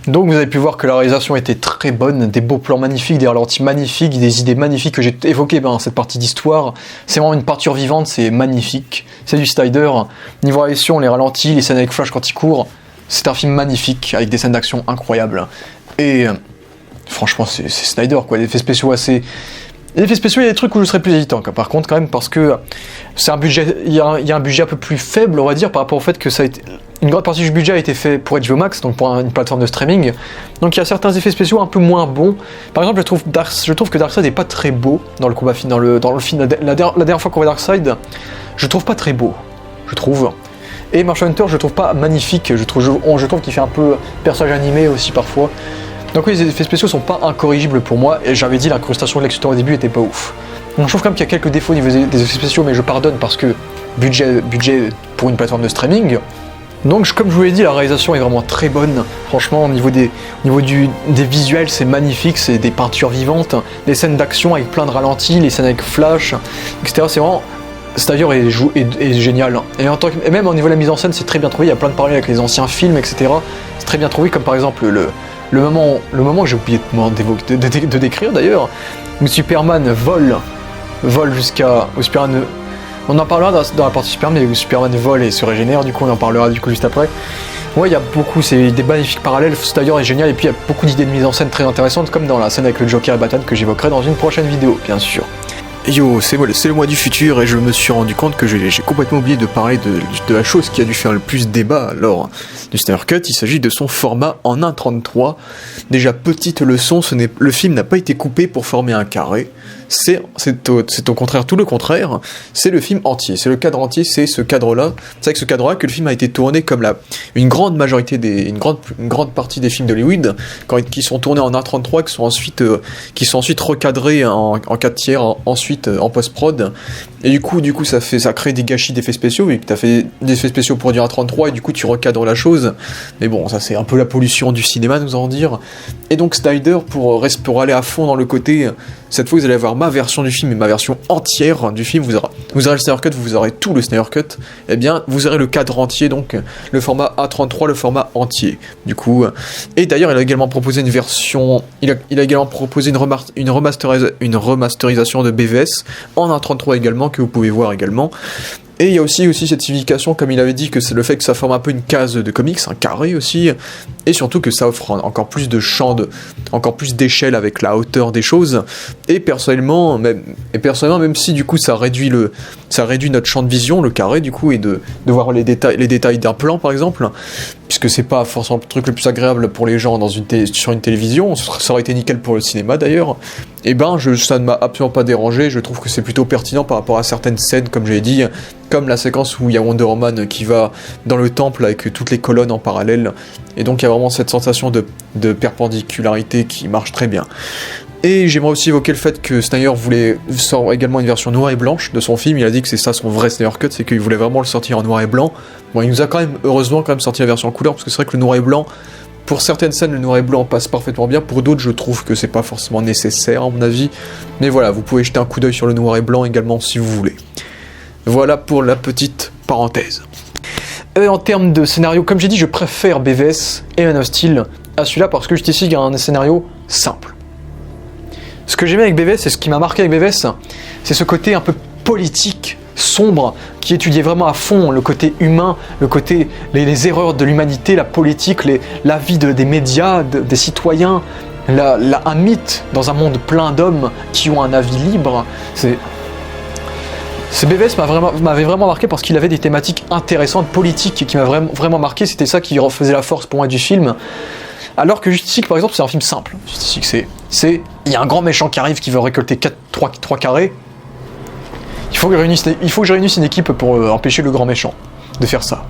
Donc vous avez pu voir que la réalisation était très bonne, des beaux plans magnifiques, des ralentis magnifiques, des idées magnifiques que j'ai évoquées dans cette partie d'histoire. C'est vraiment une peinture vivante, c'est magnifique. C'est du Snyder. Niveau réalisation, les ralentis, les scènes avec Flash quand il court, c'est un film magnifique, avec des scènes d'action incroyables. Et franchement, c'est Snyder, quoi. Les effets spéciaux assez... Les effets spéciaux, il y a des trucs où je serais plus hésitant, par contre, quand même, parce que c'est un budget, il y a un budget un peu plus faible, on va dire, par rapport au fait que ça a été, une grande partie du budget a été fait pour HBO Max, donc pour une plateforme de streaming. Donc il y a certains effets spéciaux un peu moins bons. Par exemple, je trouve que Darkseid n'est pas très beau dans le combat dans le film. La dernière fois qu'on voit Darkseid, je le trouve pas très beau, je trouve. Et Martian Hunter, je le trouve pas magnifique. Je trouve qu'il fait un peu personnage animé aussi parfois. Donc oui, les effets spéciaux sont pas incorrigibles pour moi, et j'avais dit l'incrustation de Lex Luthor au début était pas ouf. Donc je trouve quand même qu'il y a quelques défauts au niveau des effets spéciaux, mais je pardonne parce que budget pour une plateforme de streaming. Donc comme je vous l'ai dit, la réalisation est vraiment très bonne. Franchement, au niveau des visuels, c'est magnifique, c'est des peintures vivantes, les scènes d'action avec plein de ralentis, les scènes avec Flash, etc. C'est vraiment... Snyder est génial. Et même au niveau de la mise en scène, c'est très bien trouvé, il y a plein de parallèles avec les anciens films, etc. C'est très bien trouvé, comme par exemple le moment que j'ai oublié de décrire d'ailleurs, où Superman vole jusqu'à... Superman, on en parlera dans la partie Superman, mais où Superman vole et se régénère, du coup on en parlera juste après. Ouais, il y a beaucoup, c'est des magnifiques parallèles, Snyder est génial, et puis il y a beaucoup d'idées de mise en scène très intéressantes, comme dans la scène avec le Joker et Batman que j'évoquerai dans une prochaine vidéo, bien sûr. Yo, c'est le mois du futur et je me suis rendu compte que j'ai complètement oublié de parler de la chose qui a dû faire le plus débat lors du Snyder Cut. Il s'agit de son format en 1.33. Déjà, petite leçon, le film n'a pas été coupé pour former un carré. C'est au contraire tout le contraire. C'est le film entier, c'est le cadre entier, c'est ce cadre-là. C'est avec ce cadre-là que le film a été tourné comme une grande partie des films d'Hollywood, qui sont tournés en 1.33, qui sont ensuite recadrés en 4 tiers, ensuite en post-prod. Et du coup ça crée des gâchis d'effets spéciaux, vu que t'as fait des effets spéciaux pour du 1.33 et du coup tu recadres la chose. Mais bon, ça c'est un peu la pollution du cinéma, nous allons dire. Et donc Snyder, pour aller à fond dans le côté, cette fois vous allez avoir ma version du film et ma version entière du film, vous aurez le Snyder Cut, vous aurez tout le Snyder Cut, et bien vous aurez le cadre entier, donc le format A33, le format entier, du coup. Et d'ailleurs il a également proposé une version, il a également proposé une remasterisation de BVS en A33 également, que vous pouvez voir également. Et il y a aussi cette signification, comme il avait dit, que c'est le fait que ça forme un peu une case de comics, un carré aussi, et surtout que ça offre encore plus de champ, encore plus d'échelle avec la hauteur des choses. Et personnellement, même si du coup ça réduit notre champ de vision, le carré du coup, et de voir les détails d'un plan par exemple, puisque c'est pas forcément le truc le plus agréable pour les gens sur une télévision, ça aurait été nickel pour le cinéma d'ailleurs. Et ça ne m'a absolument pas dérangé, je trouve que c'est plutôt pertinent par rapport à certaines scènes, comme j'ai dit, comme la séquence où il y a Wonder Woman qui va dans le temple avec toutes les colonnes en parallèle, et donc il y a vraiment cette sensation de perpendicularité qui marche très bien. Et j'aimerais aussi évoquer le fait que Snyder sort également une version noire et blanche de son film. Il a dit que c'est ça son vrai Snyder Cut, c'est qu'il voulait vraiment le sortir en noir et blanc. Bon, il nous a heureusement sorti la version en couleur, parce que c'est vrai que le noir et blanc, pour certaines scènes, le noir et blanc passe parfaitement bien. Pour d'autres, je trouve que c'est pas forcément nécessaire, à mon avis. Mais voilà, vous pouvez jeter un coup d'œil sur le noir et blanc également si vous voulez. Voilà pour la petite parenthèse. En termes de scénario, comme j'ai dit, je préfère BVS et Man of Steel à celui-là, parce que juste ici, il y a un scénario simple. Ce que j'aimais avec BVS, et ce qui m'a marqué avec BVS, c'est ce côté un peu politique, sombre, qui étudiait vraiment à fond le côté humain, le côté les erreurs de l'humanité, la politique, la vie des médias, des citoyens, un mythe dans un monde plein d'hommes qui ont un avis libre. Ce BVS m'avait vraiment marqué parce qu'il avait des thématiques intéressantes, politiques, qui m'avaient vraiment marqué. C'était ça qui faisait la force pour moi du film. Alors que Justice League, par exemple, c'est un film simple. Justice League, il y a un grand méchant qui arrive, qui veut récolter 3 carrés. Il faut que je réunisse une équipe pour empêcher le grand méchant de faire ça.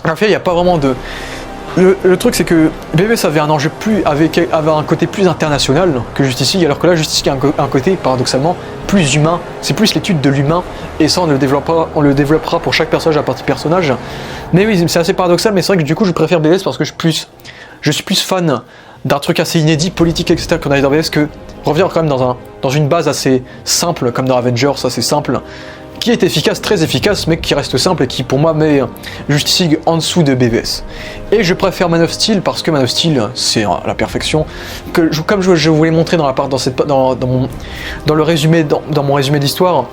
En fait, il n'y a pas vraiment de... Le truc, c'est que BVS avait un enjeu avait un côté plus international que Justice League, alors que là, Justice League a un côté, paradoxalement, plus humain. C'est plus l'étude de l'humain, et ça, on le développera pour chaque personnage à partir personnage. Mais oui, c'est assez paradoxal, mais c'est vrai que du coup, je préfère BVS parce que je suis plus fan d'un truc assez inédit, politique, etc. qu'on a dans BVS, que revenir quand même dans une base assez simple, comme dans Avengers, assez simple, qui est efficace, très efficace, mais qui reste simple et qui pour moi met Justice League en dessous de BVS. Et je préfère Man of Steel parce que Man of Steel c'est la perfection. Comme je vous l'ai montré dans le résumé, dans mon résumé d'histoire,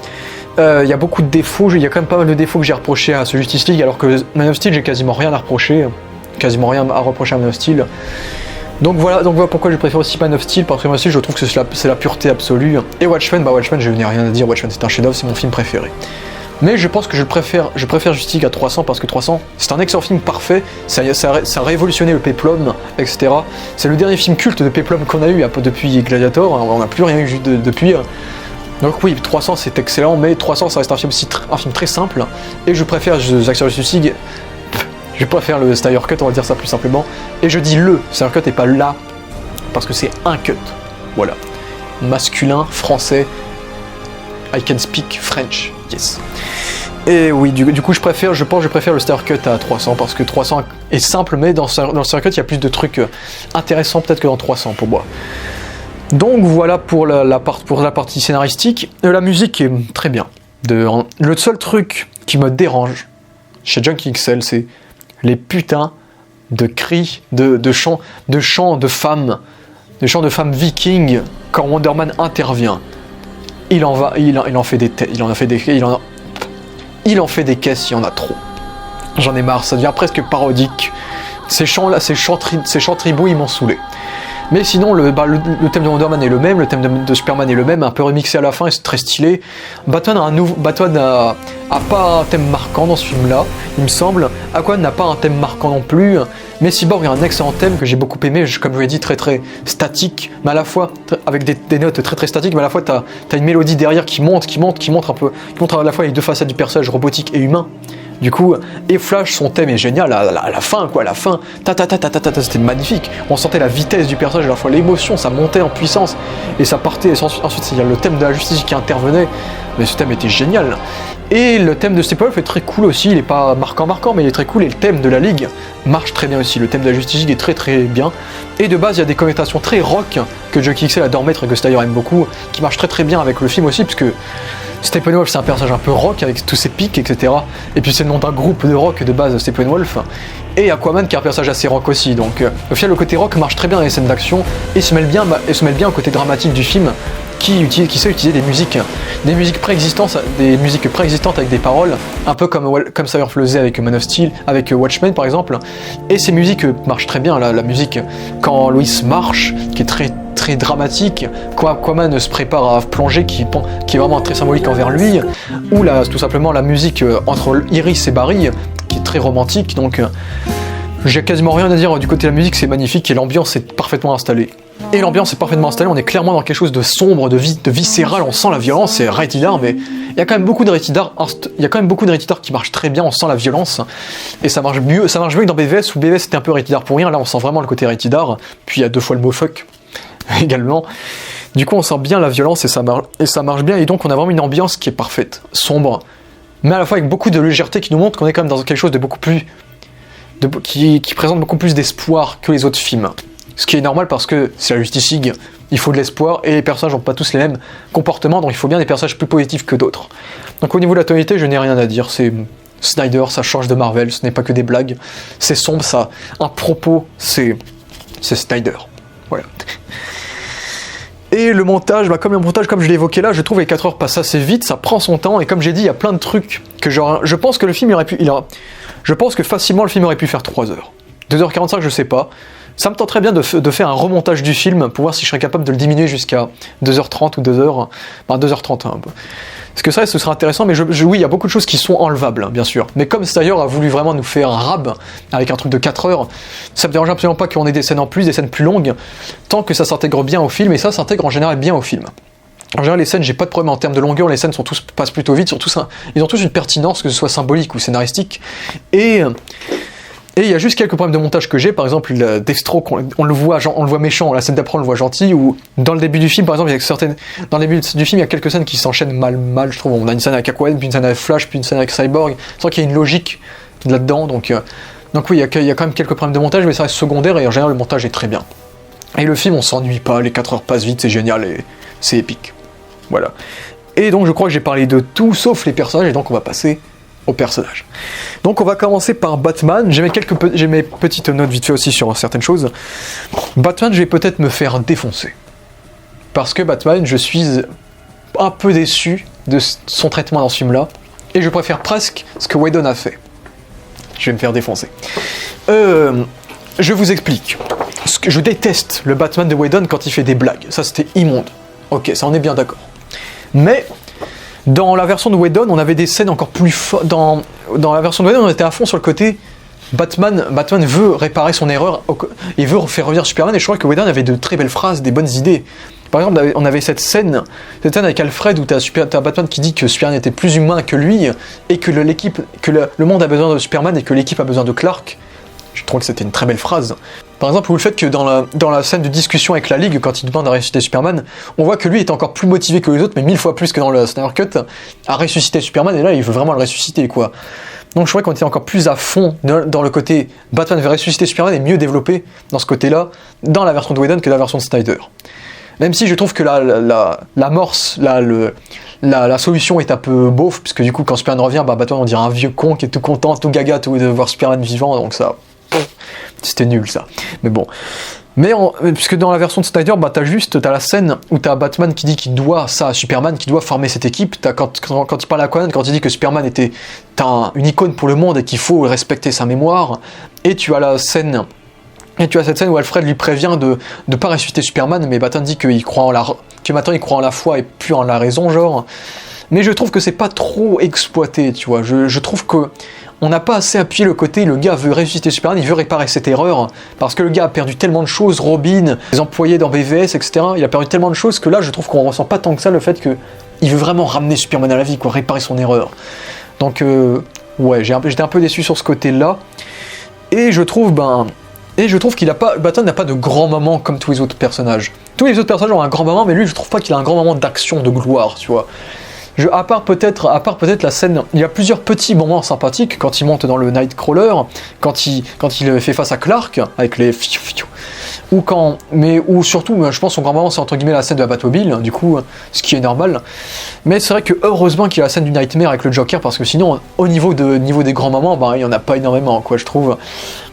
il y a beaucoup de défauts, il y a quand même pas mal de défauts que j'ai reproché à ce Justice League, alors que Man of Steel j'ai quasiment rien à reprocher, à Man of Steel. Donc voilà pourquoi je préfère aussi Man of Steel, parce que Man of Steel je trouve que c'est la pureté absolue. Et Watchmen, Watchmen je n'ai rien à dire, Watchmen c'est un chef-d'œuvre, c'est mon film préféré. Mais je pense que je préfère Justice League à 300 parce que 300 c'est un excellent film parfait, ça a révolutionné le péplum, etc. C'est le dernier film culte de péplum qu'on a eu depuis Gladiator, on n'a plus rien eu depuis. Donc oui, 300 c'est excellent, mais 300 ça reste un film très simple, et je préfère Justice League. Je préfère le Snyder Cut, on va dire ça plus simplement. Et je dis le Snyder Cut et pas là, parce que c'est un cut. Voilà. Masculin, français. I can speak French. Yes. Et oui, du coup, je préfère le Snyder Cut à 300, parce que 300 est simple, mais dans le Snyder Cut, il y a plus de trucs intéressants peut-être que dans 300 pour moi. Donc voilà pour la partie scénaristique. La musique est très bien. Le seul truc qui me dérange chez Junkie XL, c'est les putains de cris, de chants de femmes vikings quand Wonder Man intervient. Il en fait des caisses, il y en a trop. J'en ai marre, ça devient presque parodique. Ces chants tribaux, ils m'ont saoulé. Mais sinon, le thème de Wonder Man est le même, le thème de Superman est le même, un peu remixé à la fin et c'est très stylé. Batman a pas un thème marquant dans ce film-là, il me semble. Aquaman n'a pas un thème marquant non plus. Mais Cyborg a un excellent thème que j'ai beaucoup aimé, comme je l'ai dit, très très statique, mais à la fois avec des notes très très statiques, mais à la fois t'as une mélodie derrière qui montre un peu, qui montre à la fois les deux facettes du personnage robotique et humain. Du coup, et Flash, son thème est génial, à la fin, c'était magnifique. On sentait la vitesse du personnage, à la fois l'émotion, ça montait en puissance, et ça partait, ensuite il y a le thème de la justice qui intervenait, mais ce thème était génial. Et le thème de Steppenwolf est très cool aussi, il est pas marquant, mais il est très cool, et le thème de la Ligue marche très bien aussi, le thème de la Justice League est très très bien. Et de base, il y a des connotations très rock, que Junkie XL adore mettre et que Snyder aime beaucoup, qui marchent très très bien avec le film aussi, puisque Steppenwolf c'est un personnage un peu rock avec tous ses pics, etc. Et puis c'est le nom d'un groupe de rock de base, Steppenwolf. Et Aquaman qui est un personnage assez rock aussi. Donc au final le côté rock marche très bien dans les scènes d'action et se mêle bien au côté dramatique du film qui sait utiliser des musiques préexistantes avec des paroles, un peu comme Snyder faisait avec Man of Steel, avec Watchmen par exemple. Et ces musiques marchent très bien, la musique quand Lois marche, qui est très très dramatique, quand Aquaman se prépare à plonger, qui est vraiment très symbolique envers lui, ou tout simplement la musique entre Iris et Barry, qui est très romantique, donc j'ai quasiment rien à dire du côté de la musique, c'est magnifique et l'ambiance est parfaitement installée. Et l'ambiance est parfaitement installée, on est clairement dans quelque chose de sombre, de viscéral, on sent la violence, c'est Rated R, mais il y a quand même beaucoup de Rated R qui marchent très bien, on sent la violence, et ça marche mieux que dans BVS, où BVS c'était un peu Rated R pour rien, là on sent vraiment le côté Rated R, puis il y a 2 fois le mot fuck également. Du coup on sent bien la violence et ça marche bien, et donc on a vraiment une ambiance qui est parfaite, sombre, mais à la fois avec beaucoup de légèreté qui nous montre qu'on est quand même dans quelque chose de beaucoup plus... qui présente beaucoup plus d'espoir que les autres films. Ce qui est normal parce que c'est la Justice League, il faut de l'espoir et les personnages n'ont pas tous les mêmes comportements, donc il faut bien des personnages plus positifs que d'autres. Donc au niveau de la tonalité, je n'ai rien à dire, c'est Snyder, ça change de Marvel, ce n'est pas que des blagues, c'est sombre, ça a un propos, c'est Snyder. Voilà. Et le montage, comme je l'ai évoqué là, je trouve que les 4 heures passent assez vite, ça prend son temps, et comme j'ai dit, il y a plein de trucs que je pense que le film je pense que facilement le film aurait pu faire 3 heures. 2h45, je sais pas. Ça me tenterait bien de faire un remontage du film pour voir si je serais capable de le diminuer jusqu'à 2h30 ou 2h. Enfin, 2h30 un peu. Parce que ça, ce serait intéressant, mais oui, il y a beaucoup de choses qui sont enlevables, hein, bien sûr. Mais comme Snyder a voulu vraiment nous faire un rab avec un truc de 4 heures, ça me dérange absolument pas qu'on ait des scènes en plus, des scènes plus longues, tant que ça s'intègre bien au film, et ça s'intègre en général bien au film. En général, les scènes, j'ai pas de problème en termes de longueur, les scènes passent plutôt vite, ils ont tous une pertinence, que ce soit symbolique ou scénaristique, et il y a juste quelques problèmes de montage que j'ai, par exemple Deathstroke, on le voit méchant, la scène d'après on le voit gentil, ou dans le début du film par exemple, dans le début du film il y a quelques scènes qui s'enchaînent mal je trouve, on a une scène avec Aquaman, puis une scène avec Flash, puis une scène avec Cyborg, sans qu'il y ait une logique là-dedans, donc oui, il y a quand même quelques problèmes de montage, mais ça reste secondaire, et en général le montage est très bien. Et le film on s'ennuie pas, les 4 heures passent vite, c'est génial, et c'est épique. Voilà. Et donc je crois que j'ai parlé de tout sauf les personnages, et donc on va passer aux personnages. Donc on va commencer par Batman. J'ai mes petites notes vite fait aussi sur certaines choses. Batman, je vais peut-être me faire défoncer. Parce que Batman, je suis un peu déçu de son traitement dans ce film-là. Et je préfère presque ce que Whedon a fait. Je vais me faire défoncer. Je vous explique. Je déteste le Batman de Whedon quand il fait des blagues. Ça, c'était immonde. Ok, ça on est bien d'accord. Mais dans la version de Whedon, on avait des scènes encore plus fortes. Dans la version de Whedon, on était à fond sur le côté Batman veut réparer son erreur et veut faire revenir Superman. Et je crois que Whedon avait de très belles phrases, des bonnes idées. Par exemple, on avait cette scène avec Alfred où t'as Batman qui dit que Superman était plus humain que lui et que le monde a besoin de Superman et que l'équipe a besoin de Clark. Je trouve que c'était une très belle phrase. Par exemple, ou le fait que dans la scène de discussion avec la Ligue, quand il demande à ressusciter Superman, on voit que lui est encore plus motivé que les autres, mais 1000 fois plus que dans le Snyder Cut, à ressusciter Superman, et là il veut vraiment le ressusciter, quoi. Donc je crois qu'on était encore plus à fond dans le côté Batman veut ressusciter Superman et mieux développé dans ce côté-là, dans la version de Whedon que la version de Snyder. Même si je trouve que l'amorce, la solution est un peu beauf, puisque du coup quand Superman revient, Batman on dirait un vieux con qui est tout content, tout gaga de voir Superman vivant, donc ça... C'était nul ça, mais bon. Mais puisque dans la version de Snyder, t'as la scène où t'as Batman qui dit qu'il doit ça à Superman, qui doit former cette équipe. Quand il parle à Conan, quand il dit que Superman était une icône pour le monde et qu'il faut respecter sa mémoire. Et tu as cette scène où Alfred lui prévient de pas ressusciter Superman, mais Batman dit que maintenant il croit en la foi et plus en la raison, genre. Mais je trouve que c'est pas trop exploité, tu vois. Je trouve que on n'a pas assez appuyé le côté, le gars veut ressusciter Superman, il veut réparer cette erreur, parce que le gars a perdu tellement de choses, Robin, les employés dans BVS, etc. Il a perdu tellement de choses que là, je trouve qu'on ressent pas tant que ça le fait qu'il veut vraiment ramener Superman à la vie, quoi, réparer son erreur. Donc, ouais, j'étais un peu déçu sur ce côté-là. Et je trouve, Batman n'a pas de grand moment comme tous les autres personnages. Tous les autres personnages ont un grand moment, mais lui, je trouve pas qu'il a un grand moment d'action, de gloire, tu vois. À part peut-être la scène, il y a plusieurs petits moments sympathiques quand il monte dans le Nightcrawler, quand il fait face à Clark avec les ou surtout, je pense son grand moment c'est entre guillemets la scène de la Batmobile, du coup, ce qui est normal. Mais c'est vrai que heureusement qu'il y a la scène du Nightmare avec le Joker, parce que sinon, au niveau des grands moments, il y en a pas énormément, quoi, je trouve.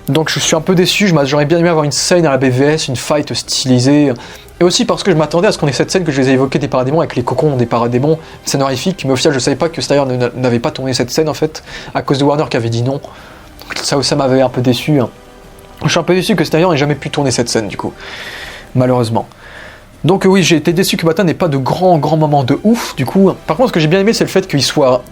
Donc je suis un peu déçu, j'aurais bien aimé avoir une scène à la BVS, une fight stylisée. Et aussi parce que je m'attendais à ce qu'on ait cette scène que je les ai évoquées des paradémons avec les cocons des paradémons, scène horrifique, mais au final je savais pas que Snyder n'avait pas tourné cette scène en fait, à cause de Warner qui avait dit non. Ça m'avait un peu déçu. Je suis un peu déçu que Snyder n'ait jamais pu tourner cette scène du coup, malheureusement. Donc oui, j'ai été déçu que Batman n'ait pas de grands moments de ouf du coup. Par contre, ce que j'ai bien aimé, c'est le fait qu'on soit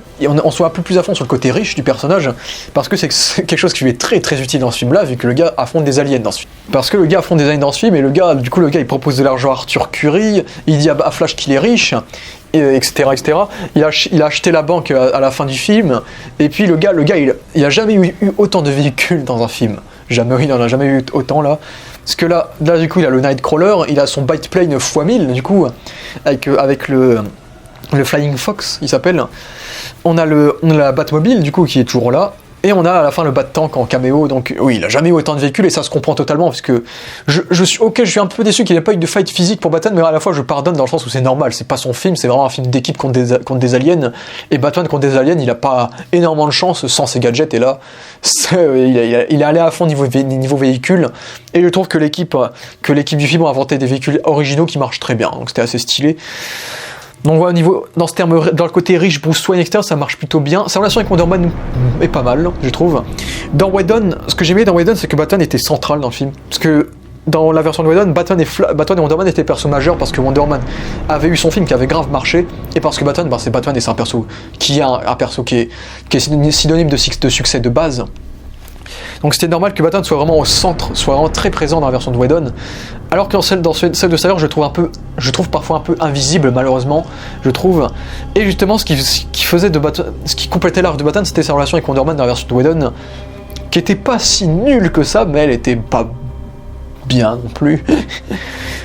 un peu plus à fond sur le côté riche du personnage, parce que c'est quelque chose qui lui est très très utile dans ce film-là, vu que le gars affronte des aliens dans ce film. Parce que le gars affronte des aliens dans ce film, et le gars il propose de l'argent à Arthur Curry, il dit à Flash qu'il est riche, etc. Il a acheté la banque à la fin du film, et puis le gars il a jamais eu autant de véhicules dans un film. Jamais, il n'en a jamais eu autant là. Parce que là du coup il a le Nightcrawler, il a son Biplane x1000 du coup, avec le Flying Fox il s'appelle. On a la Batmobile du coup qui est toujours là. Et on a à la fin le Bat-Tank en caméo, donc oui, il a jamais eu autant de véhicules, et ça se comprend totalement, parce que je suis un peu déçu qu'il n'y ait pas eu de fight physique pour Batman, mais à la fois je pardonne dans le sens où c'est normal, c'est pas son film, c'est vraiment un film d'équipe contre des aliens, et Batman contre des aliens, il a pas énormément de chance sans ses gadgets, et là, il est allé à fond niveau véhicule, et je trouve que l'équipe du film a inventé des véhicules originaux qui marchent très bien, donc c'était assez stylé. Donc voilà, dans le côté riche, Bruce Wayne, etc., ça marche plutôt bien. Sa relation avec Wonder Man est pas mal, je trouve. Dans Whedon, ce que j'aimais dans Whedon, c'est que Batman était central dans le film. Parce que dans la version de Whedon, Batman et Wonder Man étaient persos majeurs, parce que Wonder Man avait eu son film qui avait grave marché, et parce que Batman, c'est Batman et c'est un perso qui est synonyme de succès de base. Donc c'était normal que Batman soit vraiment au centre, soit vraiment très présent dans la version de Whedon. Alors que dans celle de Snyder, je trouve parfois un peu invisible, malheureusement, je trouve. Et justement, ce qui complétait l'arc de Batman, c'était sa relation avec Wonder Man dans la version de Whedon, qui était pas si nulle que ça, mais elle était pas bien non plus.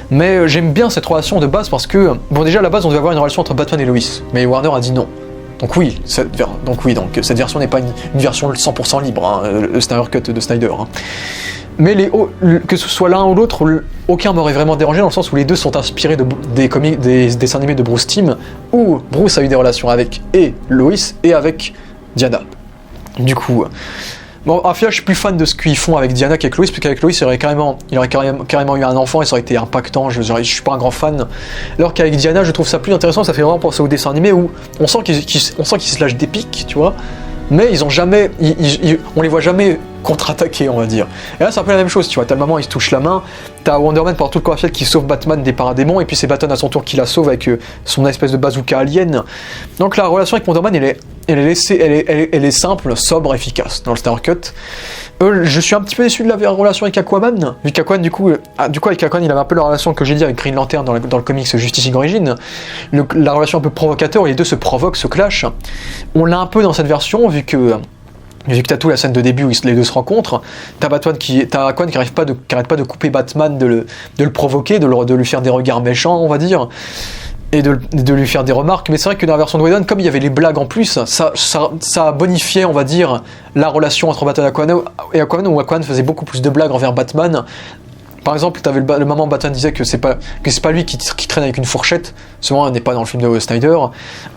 Mais j'aime bien cette relation de base parce que, bon, déjà à la base, on devait avoir une relation entre Batman et Lois, mais Warner a dit non. Donc cette version n'est pas une version 100% libre, hein, le Snyder Cut de Snyder. Hein. Mais que ce soit l'un ou l'autre, aucun m'aurait vraiment dérangé dans le sens où les deux sont inspirés des dessins animés de Bruce Timm, où Bruce a eu des relations avec et Lois et avec Diana. Du coup, bon, en fait, je suis plus fan de ce qu'ils font avec Diana qu'avec Lois, parce qu'avec Lois, il aurait carrément eu un enfant et ça aurait été impactant. Je suis pas un grand fan. Alors qu'avec Diana, je trouve ça plus intéressant. Ça fait vraiment penser au dessin animé où on sent qu'ils se lâchent des pics, tu vois. Mais ils ont jamais, on les voit jamais contre-attaquer, on va dire. Et là, c'est un peu la même chose, tu vois. T'as le moment où il se touche la main, t'as Wonder Man par tout le corps qui sauve Batman des paradémons, et puis c'est Batman à son tour qui la sauve avec son espèce de bazooka alien. Donc la relation avec Wonder Man, elle est simple, sobre, efficace dans le Snyder Cut. Je suis un petit peu déçu de la relation avec Aquaman, vu qu'Aquaman, du coup, avec Aquaman, il avait un peu la relation que j'ai dit avec Green Lantern dans le comics Justice League Origins, la relation un peu provocateur, où les deux se provoquent, se clashent. On l'a un peu dans cette version, vu que t'as tout la scène de début où les deux se rencontrent, t'as Aquaman qui arrête pas de couper Batman, de le provoquer, de lui faire des regards méchants, on va dire, et de lui faire des remarques. Mais c'est vrai que dans la version de Whedon, comme il y avait les blagues en plus, ça bonifiait, on va dire, la relation entre Batman et Aquaman, où Aquaman faisait beaucoup plus de blagues envers Batman. Par exemple, t'avais le moment où Batman disait que c'est pas lui qui traîne avec une fourchette, ce moment n'est pas dans le film de Snyder,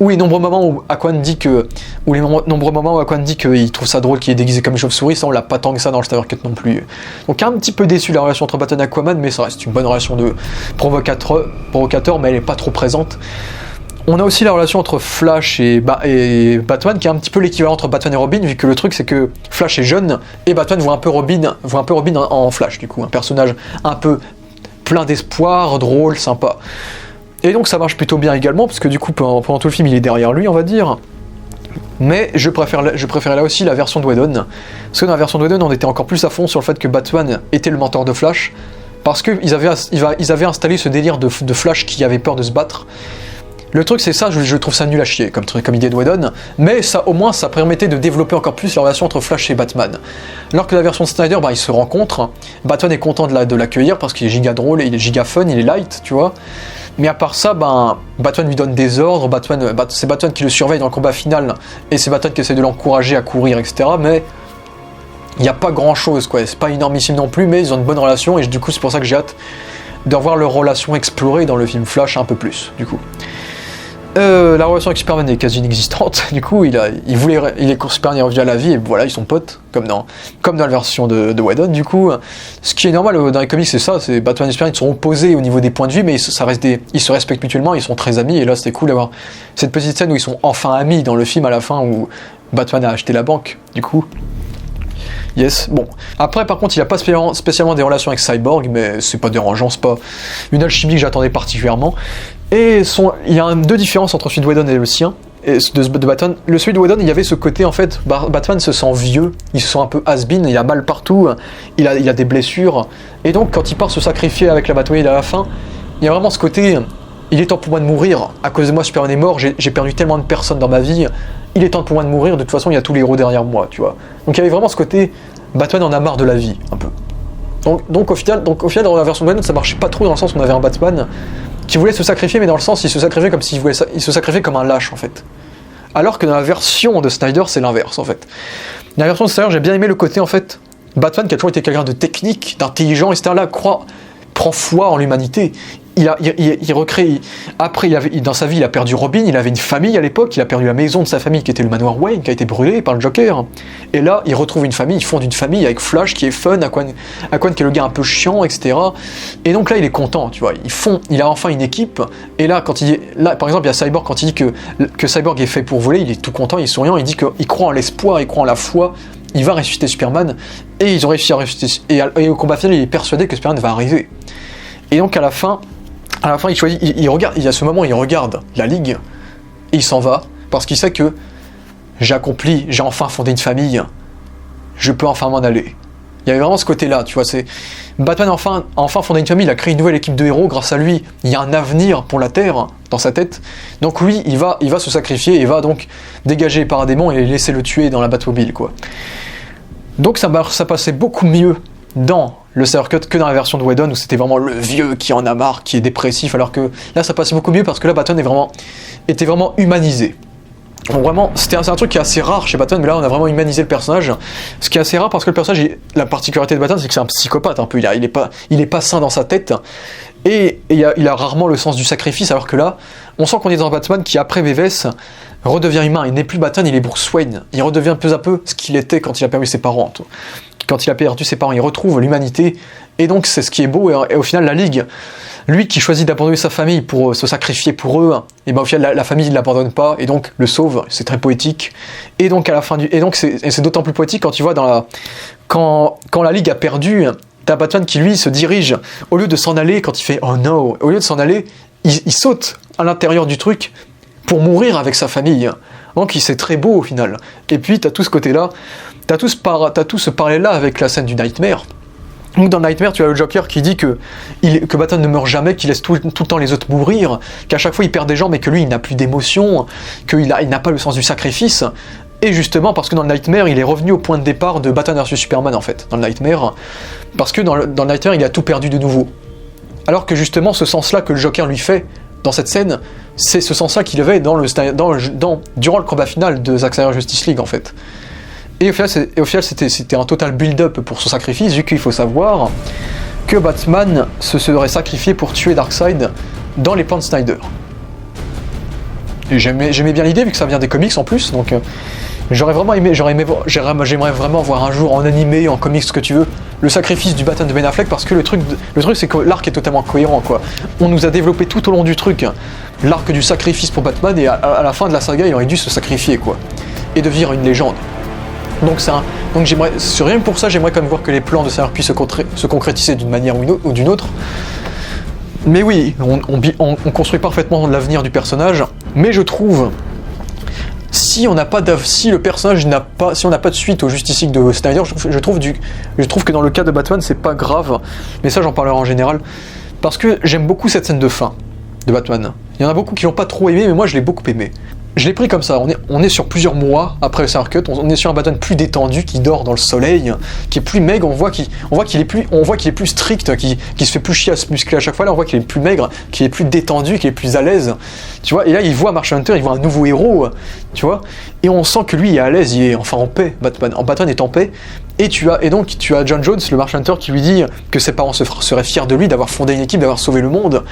ou les nombreux moments où Aquaman dit qu'il trouve ça drôle qu'il est déguisé comme une chauve-souris, ça on l'a pas tant que ça dans le Snyder Cut non plus. Donc un petit peu déçu de la relation entre Batman et Aquaman, mais ça reste une bonne relation de provocateur, mais elle est pas trop présente. On a aussi la relation entre Flash et Batman, qui est un petit peu l'équivalent entre Batman et Robin, vu que le truc c'est que Flash est jeune, et Batman voit un peu Robin en Flash, du coup, un personnage un peu plein d'espoir, drôle, sympa. Et donc ça marche plutôt bien également, parce que du coup, pendant tout le film, il est derrière lui, on va dire. Mais je préfère là aussi la version de Whedon, parce que dans la version de Whedon, on était encore plus à fond sur le fait que Batman était le mentor de Flash, parce qu'ils avaient installé ce délire de Flash qui avait peur de se battre. Le truc c'est ça, je trouve ça nul à chier comme idée de Whedon, mais ça au moins ça permettait de développer encore plus la relation entre Flash et Batman. Alors que la version de Snyder, ils se rencontrent, Batman est content de l'accueillir parce qu'il est giga drôle, il est giga fun, il est light, tu vois. Mais à part ça, Batman lui donne des ordres, c'est Batman qui le surveille dans le combat final, et c'est Batman qui essaie de l'encourager à courir, etc. Mais il n'y a pas grand chose, quoi. C'est pas énormissime non plus, mais ils ont une bonne relation, et du coup c'est pour ça que j'ai hâte de revoir leur relation explorée dans le film Flash un peu plus, du coup. La relation avec Superman est quasi inexistante, du coup Superman est revenu à la vie et voilà, ils sont potes, comme dans la version de Whedon, du coup. Ce qui est normal dans les comics, c'est ça, c'est Batman et Superman, ils sont opposés au niveau des points de vue, mais ils se respectent mutuellement, ils sont très amis, et là c'était cool d'avoir cette petite scène où ils sont enfin amis dans le film à la fin, où Batman a acheté la banque, du coup. Yes, bon. Après, par contre, il n'a pas spécialement des relations avec Cyborg, mais c'est pas dérangeant, c'est pas une alchimie que j'attendais particulièrement. Et il y a deux différences entre celui de Whedon et le sien, et de Batman. Le celui de Whedon, il y avait ce côté, en fait, Batman se sent vieux, il se sent un peu has-been, il a mal partout, il a des blessures, et donc quand il part se sacrifier avec la Batmobile à la fin, il y a vraiment ce côté, il est temps pour moi de mourir, à cause de moi Superman est mort, j'ai perdu tellement de personnes dans ma vie, il est temps pour moi de mourir, de toute façon il y a tous les héros derrière moi, tu vois. Donc il y avait vraiment ce côté, Batman en a marre de la vie, un peu. Donc au final, dans la version de Whedon, ça marchait pas trop dans le sens où on avait un Batman qui voulait se sacrifier, mais dans le sens, il se sacrifiait comme il se sacrifiait comme un lâche, en fait. Alors que dans la version de Snyder, c'est l'inverse, en fait. Dans la version de Snyder, j'ai bien aimé le côté, en fait, Batman qui a toujours été quelqu'un de technique, d'intelligent, etc. Là, prend foi en l'humanité. Il recrée. Après, dans sa vie, il a perdu Robin, il avait une famille à l'époque, il a perdu la maison de sa famille qui était le manoir Wayne, qui a été brûlé par le Joker. Et là, il retrouve une famille, il fonde une famille avec Flash qui est fun, Aquaman qui est le gars un peu chiant, etc. Et donc là, il est content, tu vois. Il a enfin une équipe. Et là, par exemple, il y a Cyborg, quand il dit que Cyborg est fait pour voler, il est tout content, il est souriant, il dit qu'il croit en l'espoir, il croit en la foi. Il va ressusciter Superman, et ils ont réussi à ressusciter. Et au combat final, il est persuadé que Superman va arriver. Et donc à la fin, il choisit, il regarde, il y a ce moment où il regarde la Ligue, et il s'en va, parce qu'il sait que j'ai enfin fondé une famille, je peux enfin m'en aller. Il y avait vraiment ce côté-là, tu vois, c'est Batman enfin fondé une famille, il a créé une nouvelle équipe de héros, grâce à lui, il y a un avenir pour la Terre dans sa tête. Donc lui, il va se sacrifier, et va donc dégager les paradémons et laisser le tuer dans la Batmobile, quoi. Donc ça passait beaucoup mieux dans le Snyder Cut que dans la version de Whedon où c'était vraiment le vieux qui en a marre, qui est dépressif, alors que là ça passait beaucoup mieux parce que là Batman était vraiment humanisé. Donc vraiment, c'est un truc qui est assez rare chez Batman, mais là on a vraiment humanisé le personnage. Ce qui est assez rare parce que le personnage, la particularité de Batman, c'est que c'est un psychopathe un peu. Il est pas sain dans sa tête. Et il a rarement le sens du sacrifice, alors que là, on sent qu'on est dans un Batman qui, après BVS, redevient humain. Il n'est plus Batman, il est Bruce Wayne. Il redevient peu à peu ce qu'il était quand il a perdu ses parents. Quand il a perdu ses parents, il retrouve l'humanité. Et donc, c'est ce qui est beau. Et au final, la Ligue, lui qui choisit d'abandonner sa famille pour se sacrifier pour eux, et ben au final, la famille ne l'abandonne pas, et donc le sauve. C'est très poétique. Et donc, à la fin et donc c'est d'autant plus poétique quand tu vois quand la Ligue a perdu. T'as Batman qui, lui, se dirige, au lieu de s'en aller, quand il fait « Oh no », au lieu de s'en aller, il saute à l'intérieur du truc pour mourir avec sa famille. Donc c'est très beau au final. Et puis t'as tout ce côté-là, t'as tout ce parallèle-là avec la scène du Nightmare. Donc dans Nightmare, tu as le Joker qui dit que Batman ne meurt jamais, qu'il laisse tout le temps les autres mourir, qu'à chaque fois il perd des gens, mais que lui il n'a plus d'émotion, qu'il n'a pas le sens du sacrifice. Et justement, parce que dans le Nightmare, il est revenu au point de départ de Batman vs Superman, en fait, dans le Nightmare, parce que dans le Nightmare, il a tout perdu de nouveau. Alors que justement, ce sens-là que le Joker lui fait dans cette scène, c'est ce sens-là qu'il avait durant le combat final de Zack Snyder Justice League, en fait. Et au final, c'était un total build-up pour son sacrifice, vu qu'il faut savoir que Batman se serait sacrifié pour tuer Darkseid dans les plans de Snyder. Et j'aimais bien l'idée, vu que ça vient des comics en plus, donc j'aimerais vraiment voir un jour en animé, en comics, ce que tu veux, le sacrifice du Batman de Ben Affleck, parce que le truc c'est que l'arc est totalement cohérent, quoi. On nous a développé tout au long du truc l'arc du sacrifice pour Batman, et à la fin de la saga, il aurait dû se sacrifier, quoi, et devenir une légende. Donc rien que pour ça, j'aimerais quand même voir que les plans de Snyder puissent se concrétiser d'une manière ou d'une autre. Mais oui, on construit parfaitement l'avenir du personnage, mais je trouve, si on n'a pas de suite au Justice League de Snyder, je trouve que dans le cas de Batman, c'est pas grave, mais ça j'en parlerai en général, parce que j'aime beaucoup cette scène de fin de Batman. Il y en a beaucoup qui l'ont pas trop aimé, mais moi je l'ai beaucoup aimé. Je l'ai pris comme ça, on est sur plusieurs mois après le Snyder Cut, on est sur un Batman plus détendu, qui dort dans le soleil, qui est plus maigre, on voit qu'il est plus strict, qui se fait plus chier à se muscler à chaque fois, là on voit qu'il est plus maigre, qu'il est plus détendu, qu'il est plus à l'aise, tu vois, et là il voit Martian Hunter, il voit un nouveau héros, tu vois, et on sent que lui il est à l'aise, il est enfin en paix, Batman est en paix, et donc tu as John Jones, le Martian Hunter, qui lui dit que ses parents seraient fiers de lui, d'avoir fondé une équipe, d'avoir sauvé le monde.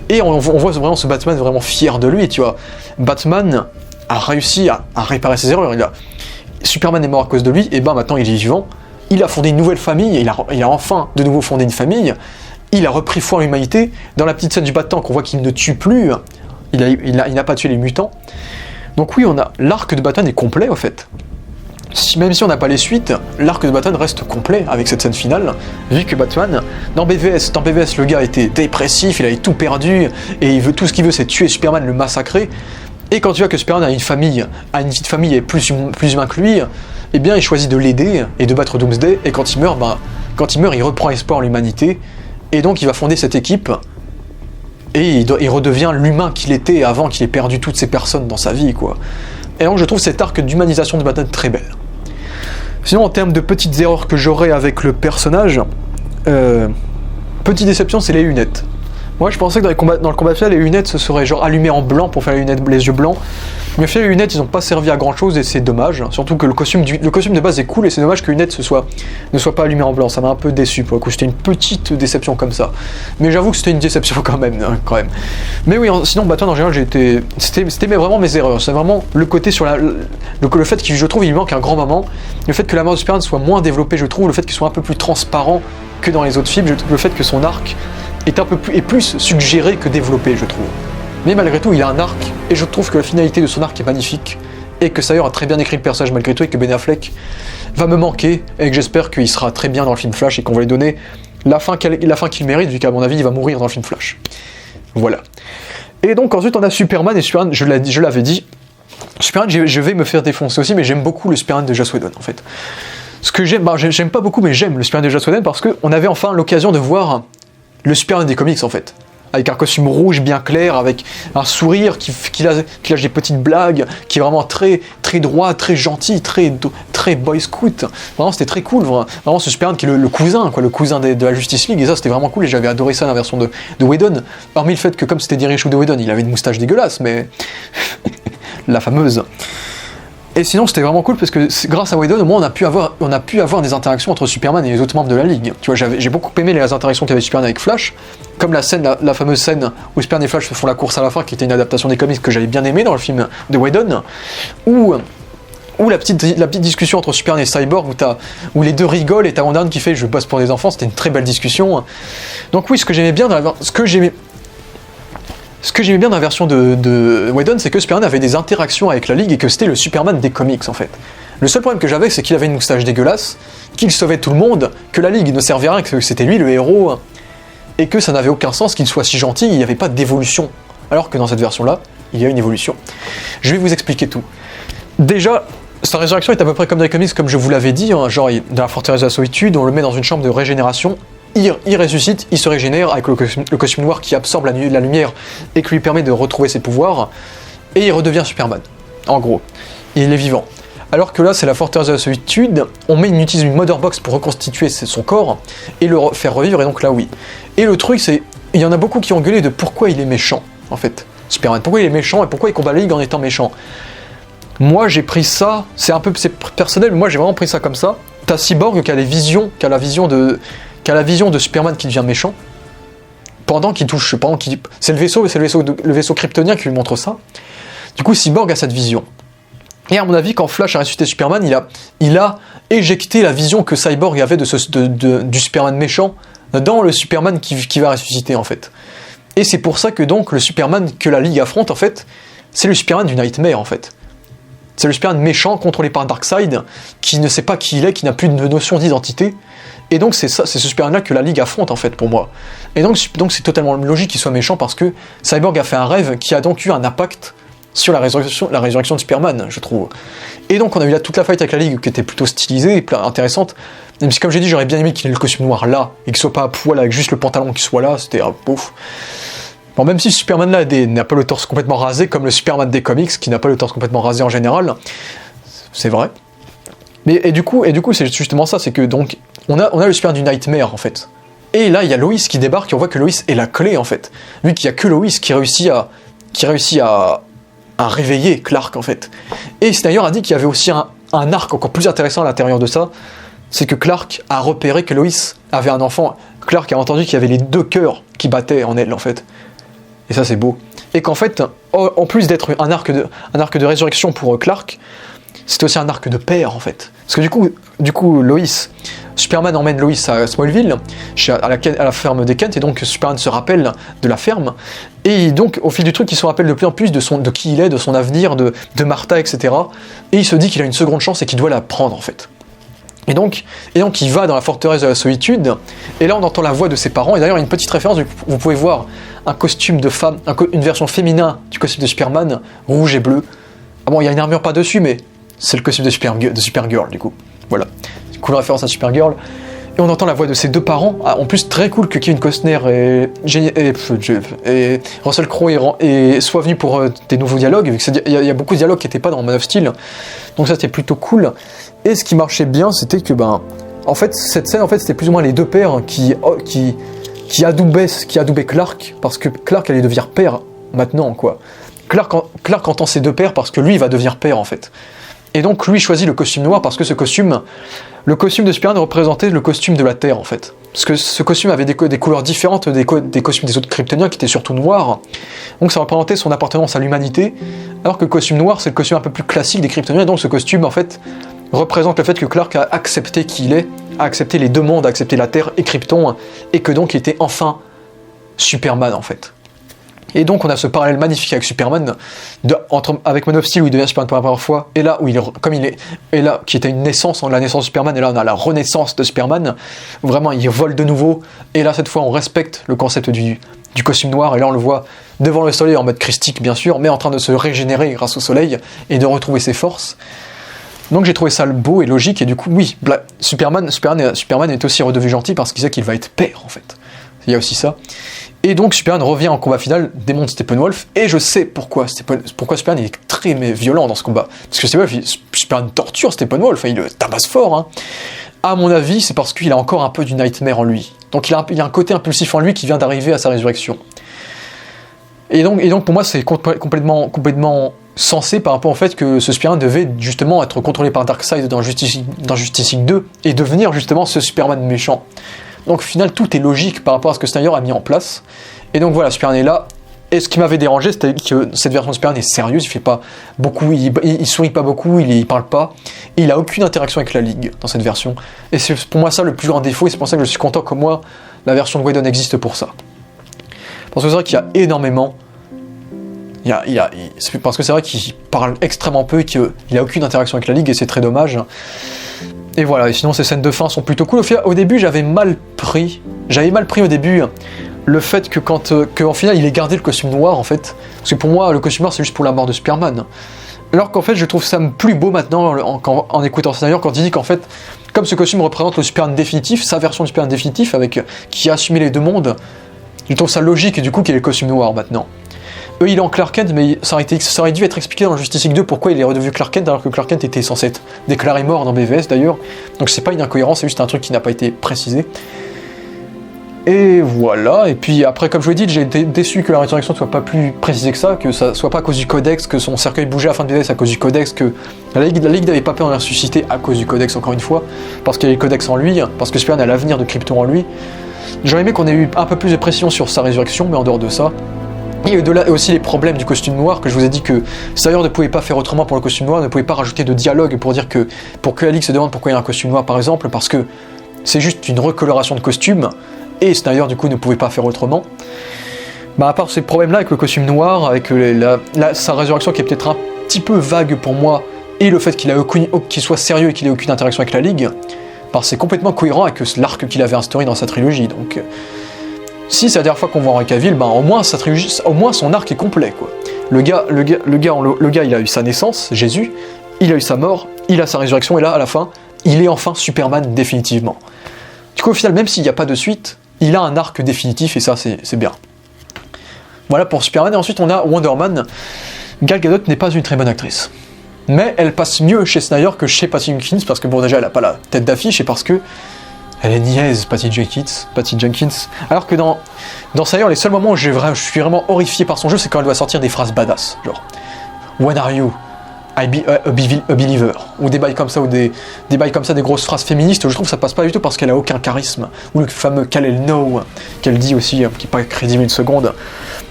Et on voit vraiment ce Batman vraiment fier de lui, tu vois. Batman a réussi à réparer ses erreurs. Superman est mort à cause de lui, et ben maintenant il est vivant. Il a fondé une nouvelle famille, il a enfin de nouveau fondé une famille. Il a repris foi en l'humanité. Dans la petite scène du Bat-Tank, on voit qu'il ne tue plus. Il n'a pas tué les mutants. Donc oui, l'arc de Batman est complet, en fait. Même si on n'a pas les suites, l'arc de Batman reste complet avec cette scène finale, vu que Batman, dans BVS, le gars était dépressif, il avait tout perdu, et tout ce qu'il veut c'est tuer Superman, le massacrer, et quand tu vois que Superman a une petite famille et plus humain que lui, eh bien il choisit de l'aider et de battre Doomsday, et quand il meurt, il reprend espoir en l'humanité, et donc il va fonder cette équipe, et il redevient l'humain qu'il était avant qu'il ait perdu toutes ces personnes dans sa vie, quoi. Et donc je trouve cet arc d'humanisation de Batman très belle. Sinon, en termes de petites erreurs que j'aurais avec le personnage, petite déception, c'est les lunettes. Moi, je pensais que dans le combat final, les lunettes se seraient genre allumées en blanc pour faire les yeux blancs. Mais au final, les lunettes, ils n'ont pas servi à grand chose et c'est dommage. Surtout que le costume de base est cool et c'est dommage que les lunettes ne soient pas allumées en blanc. Ça m'a un peu déçu pour le coup. C'était une petite déception comme ça. Mais j'avoue que c'était une déception quand même. Mais oui, sinon, Batman en général, c'était vraiment mes erreurs. C'est vraiment le côté sur le fait que je trouve il manque un grand moment. Le fait que la mort de Superman soit moins développée, je trouve. Le fait qu'il soit un peu plus transparent que dans les autres films. Le fait que son arc est plus suggéré que développé, je trouve. Mais malgré tout, il a un arc, et je trouve que la finalité de son arc est magnifique, et que Snyder a très bien écrit le personnage malgré tout, et que Ben Affleck va me manquer, et que j'espère qu'il sera très bien dans le film Flash, et qu'on va lui donner la fin qu'il mérite, vu qu'à mon avis, il va mourir dans le film Flash. Voilà. Et donc ensuite, on a Superman, et Superman, je l'avais dit, Superman, je vais me faire défoncer aussi, mais j'aime beaucoup le Superman de Joss Whedon, en fait. Ce que j'aime pas beaucoup, mais j'aime le Superman de Joss Whedon, parce qu'on avait enfin l'occasion de voir le Superman des comics, en fait. Avec un costume rouge bien clair, avec un sourire qui lâche des petites blagues, qui est vraiment très, très droit, très gentil, très boy scout. Vraiment, c'était très cool. Vraiment, ce Superman qui est le cousin, quoi, le cousin de la Justice League. Et ça, c'était vraiment cool. Et j'avais adoré ça dans la version de Whedon. Hormis le fait que, comme c'était des reshoots de Whedon, il avait une moustache dégueulasse, mais la fameuse. Et sinon c'était vraiment cool parce que grâce à Whedon au moins on a pu avoir des interactions entre Superman et les autres membres de la Ligue. Tu vois, j'ai beaucoup aimé les interactions qu'avait Superman avec Flash, comme la fameuse scène où Superman et Flash se font la course à la fin, qui était une adaptation des comics que j'avais bien aimé dans le film de Whedon, ou la petite discussion entre Superman et Cyborg où les deux rigolent et t'as Wonder Woman qui fait je bosse pour des enfants. C'était une très belle discussion. Donc oui, ce que j'aimais bien dans la version de Whedon, c'est que Superman avait des interactions avec la Ligue et que c'était le Superman des comics en fait. Le seul problème que j'avais, c'est qu'il avait une moustache dégueulasse, qu'il sauvait tout le monde, que la Ligue ne servait à rien, que c'était lui le héros, et que ça n'avait aucun sens qu'il soit si gentil, il n'y avait pas d'évolution. Alors que dans cette version-là, il y a une évolution. Je vais vous expliquer tout. Déjà, sa résurrection est à peu près comme dans les comics, comme je vous l'avais dit, hein, genre dans la forteresse de la solitude, on le met dans une chambre de régénération, il ressuscite, il se régénère avec le costume noir qui absorbe la lumière et qui lui permet de retrouver ses pouvoirs, et il redevient Superman, en gros. Il est vivant. Alors que là, c'est la forteresse de la solitude, on utilise une Mother Box pour reconstituer son corps et le faire revivre, et donc là, oui. Et le truc, c'est, il y en a beaucoup qui ont gueulé de pourquoi il est méchant, en fait, Superman. Pourquoi il est méchant et pourquoi il combat la Ligue en étant méchant. Moi, j'ai pris ça, c'est personnel, mais moi, j'ai vraiment pris ça comme ça. T'as Cyborg qui a la vision de Superman qui devient méchant, c'est le vaisseau kryptonien qui lui montre ça. Du coup, Cyborg a cette vision. Et à mon avis, quand Flash a ressuscité Superman, il a éjecté la vision que Cyborg avait du Superman méchant dans le Superman qui va ressusciter en fait. Et c'est pour ça que donc le Superman que la Ligue affronte en fait, c'est le Superman du Nightmare en fait. C'est le Superman méchant contrôlé par Darkseid, qui ne sait pas qui il est, qui n'a plus de notion d'identité. Et donc c'est ce Superman-là que la Ligue affronte en fait pour moi. Et donc c'est totalement logique qu'il soit méchant parce que Cyborg a fait un rêve qui a donc eu un impact sur la résurrection de Superman, je trouve. Et donc on a eu là toute la fight avec la Ligue qui était plutôt stylisée et intéressante. Même si comme j'ai dit, j'aurais bien aimé qu'il ait le costume noir là, et qu'il soit pas à poil avec juste le pantalon qui soit là, c'était un pouf. Bon, même si Superman là n'a pas le torse complètement rasé, comme le Superman des comics, qui n'a pas le torse complètement rasé en général, c'est vrai. Mais et du coup c'est justement ça, c'est que donc on a le Superman du Nightmare en fait. Et là il y a Lois qui débarque et on voit que Lois est la clé en fait. Vu qu'il y a que Lois qui réussit à réveiller Clark en fait. Et Snyder a dit qu'il y avait aussi un arc encore plus intéressant à l'intérieur de ça, c'est que Clark a repéré que Lois avait un enfant. Clark a entendu qu'il y avait les deux cœurs qui battaient en elle en fait. Et ça c'est beau. Et qu'en fait, en plus d'être un arc de résurrection pour Clark, c'est aussi un arc de père en fait. Parce que du coup Superman emmène Lois à Smallville, à la ferme des Kent, et donc Superman se rappelle de la ferme, et donc au fil du truc il se rappelle de plus en plus de qui il est, de son avenir, de Martha, etc. Et il se dit qu'il a une seconde chance et qu'il doit la prendre en fait. Et donc il va dans la forteresse de la solitude, et là on entend la voix de ses parents, et d'ailleurs il y a une petite référence, vous pouvez voir un costume de femme, une version féminin du costume de Superman, rouge et bleu. Ah bon, il y a une armure par-dessus, mais c'est le costume de Supergirl du coup. Voilà, cool référence à Supergirl. Et on entend la voix de ses deux parents, en plus très cool que Kevin Costner et Russell Crowe soient venus pour des nouveaux dialogues, vu qu'il y a beaucoup de dialogues qui n'étaient pas dans Man of Steel, donc ça c'était plutôt cool. Et ce qui marchait bien, c'était que en fait cette scène c'était plus ou moins les deux pères qui adoubaient Clark, parce que Clark allait devenir père maintenant quoi. Clark entend ses deux pères parce que lui il va devenir père en fait. Et donc lui choisit le costume noir parce que le costume de Superman représentait le costume de la Terre en fait. Parce que ce costume avait des couleurs différentes des costumes des autres Kryptoniens qui étaient surtout noirs. Donc ça représentait son appartenance à l'humanité, alors que le costume noir c'est le costume un peu plus classique des Kryptoniens, et donc ce costume en fait représente le fait que Clark a accepté qui il est, a accepté les deux mondes, a accepté la Terre et Krypton, et que donc il était enfin Superman en fait. Et donc on a ce parallèle magnifique avec Superman, avec Man of Steel où il devient Superman pour la première fois, et là où qui était la naissance de Superman, et là on a la renaissance de Superman, où vraiment il vole de nouveau, et là cette fois on respecte le concept du costume noir, et là on le voit devant le soleil en mode christique bien sûr, mais en train de se régénérer grâce au soleil, et de retrouver ses forces. Donc j'ai trouvé ça beau et logique, et du coup oui, Superman est aussi redevenu gentil parce qu'il sait qu'il va être père en fait. Il y a aussi ça. Et donc Superman revient en combat final, démonte Steppenwolf, et je sais pourquoi Superman est très violent dans ce combat. Parce que Superman torture Steppenwolf, il le tabasse fort. Hein. À mon avis, c'est parce qu'il a encore un peu du Nightmare en lui. Donc il y a un côté impulsif en lui qui vient d'arriver à sa résurrection. Et donc pour moi, c'est complètement sensé par rapport au fait que ce Spider-Man devait justement être contrôlé par Darkseid dans Justice League 2 et devenir justement ce Superman méchant. Donc au final, tout est logique par rapport à ce que Snyder a mis en place. Et donc voilà, Superman est là. Et ce qui m'avait dérangé, c'était que cette version de Superman est sérieuse, il fait pas beaucoup, il sourit pas beaucoup, il parle pas, et il a aucune interaction avec la Ligue dans cette version. Et c'est pour moi ça le plus grand défaut, et c'est pour ça que je suis content que moi, la version de Whedon existe pour ça. Parce que c'est vrai qu'il y a énormément... parce que c'est vrai qu'il parle extrêmement peu et qu'il a aucune interaction avec la Ligue, et c'est très dommage. Et voilà, et sinon ces scènes de fin sont plutôt cool. Au début, j'avais mal pris au début le fait qu'en final il ait gardé le costume noir en fait. Parce que pour moi, le costume noir c'est juste pour la mort de Superman. Alors qu'en fait, je trouve ça plus beau maintenant en écoutant Snyder quand il dit qu'en fait, comme ce costume représente le Superman définitif, sa version de Superman définitif qui a assumé les deux mondes, je trouve ça logique du coup qu'il ait le costume noir maintenant. Eux, il est en Clark Kent, mais ça aurait dû être expliqué dans Justice League 2 pourquoi il est redevenu Clark Kent alors que Clark Kent était censé être déclaré mort dans BVS d'ailleurs. Donc c'est pas une incohérence, c'est juste un truc qui n'a pas été précisé. Et voilà, et puis après, comme je vous l'ai dit, j'ai été déçu que la résurrection ne soit pas plus précisée que ça soit pas à cause du codex, que son cercueil bougeait à la fin de BVS à cause du codex, que la Ligue n'avait pas peur de le ressusciter à cause du codex, encore une fois, parce qu'il y a le codex en lui, parce que Superman a l'avenir de Krypton en lui. J'aurais aimé qu'on ait eu un peu plus de précision sur sa résurrection, mais en dehors de ça. Et de là aussi les problèmes du costume noir, que je vous ai dit que Snyder ne pouvait pas faire autrement pour le costume noir, ne pouvait pas rajouter de dialogue pour dire que Alix se demande pourquoi il y a un costume noir par exemple, parce que c'est juste une recoloration de costume, et Snyder du coup ne pouvait pas faire autrement. À part ces problèmes-là avec le costume noir, avec sa résurrection qui est peut-être un petit peu vague pour moi, et le fait qu'il soit sérieux et qu'il ait aucune interaction avec la Ligue, c'est complètement cohérent avec l'arc qu'il avait instauré dans sa trilogie. Donc, si c'est la dernière fois qu'on voit Henry Cavill, au moins son arc est complet, quoi. Le gars, il a eu sa naissance, Jésus, il a eu sa mort, il a sa résurrection, et là, à la fin, il est enfin Superman définitivement. Du coup, au final, même s'il n'y a pas de suite, il a un arc définitif, et ça, c'est bien. Voilà pour Superman, et ensuite on a Wonder Man. Gal Gadot n'est pas une très bonne actrice. Mais elle passe mieux chez Snyder que chez Patty Jenkins, parce que bon, déjà, elle n'a pas la tête d'affiche, et parce que elle est niaise, Patty Jenkins. Alors que dans Snyder, les seuls moments où je suis vraiment horrifié par son jeu, c'est quand elle doit sortir des phrases badass, genre When are you? I be a believer, ou des bails comme ça, des grosses phrases féministes, où je trouve que ça passe pas du tout parce qu'elle a aucun charisme, ou le fameux Kal-El No, qu'elle dit aussi, qui n'est pas crédible une seconde.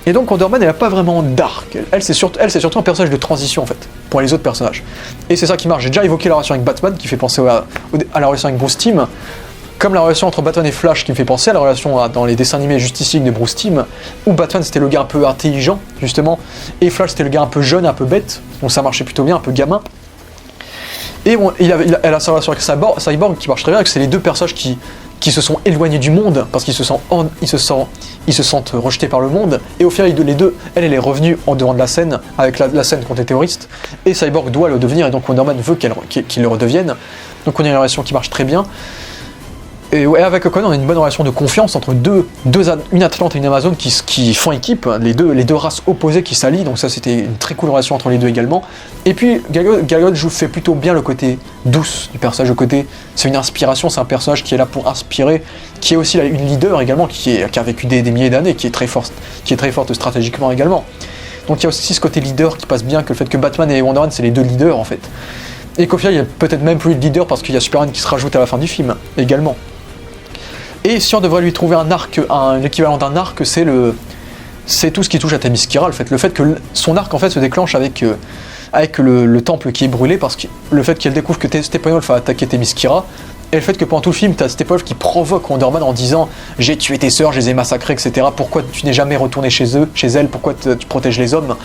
Et donc Wonder Man, elle n'a pas vraiment d'arc, elle c'est surtout un personnage de transition en fait, pour les autres personnages. Et c'est ça qui marche, j'ai déjà évoqué la relation avec Batman, qui fait penser à la relation avec Bruce Timm, comme la relation entre Batman et Flash qui me fait penser à la relation dans les dessins animés Justice League de Bruce Timm, où Batman c'était le gars un peu intelligent, justement, et Flash c'était le gars un peu jeune, un peu bête, donc ça marchait plutôt bien, un peu gamin. Et bon, elle a sa relation avec Cyborg qui marche très bien, que c'est les deux personnages qui se sont éloignés du monde, parce qu'ils se sentent rejetés par le monde, et au final les deux, elle est revenue en dehors de la scène, avec la scène contre les terroristes, et Cyborg doit le devenir, et donc Wonder Man veut qu'il le redevienne, donc on a une relation qui marche très bien. Et ouais, avec O'Connor, on a une bonne relation de confiance entre une Atlante et une Amazone qui font équipe, les deux races opposées qui s'allient, donc ça c'était une très cool relation entre les deux également. Et puis Gal Gadot fait plutôt bien le côté douce du personnage, c'est une inspiration, c'est un personnage qui est là pour inspirer, qui est aussi une leader également, qui a vécu des milliers d'années, qui est très forte stratégiquement également. Donc il y a aussi ce côté leader qui passe bien, que le fait que Batman et Wonder Man c'est les deux leaders en fait. Et qu'au final il y a peut-être même plus de leader parce qu'il y a Superman qui se rajoute à la fin du film également. Et si on devrait lui trouver l'équivalent d'un arc, c'est tout ce qui touche à Themyscira, le fait que son arc en fait se déclenche avec le temple qui est brûlé, parce que le fait qu'elle découvre que Steppenwolf a attaqué Themyscira, et le fait que pendant tout le film, t'as Steppenwolf qui provoque Wonder Man en disant « J'ai tué tes sœurs, je les ai massacrées, etc. Pourquoi tu n'es jamais retourné chez elles, pourquoi tu protèges les hommes ?»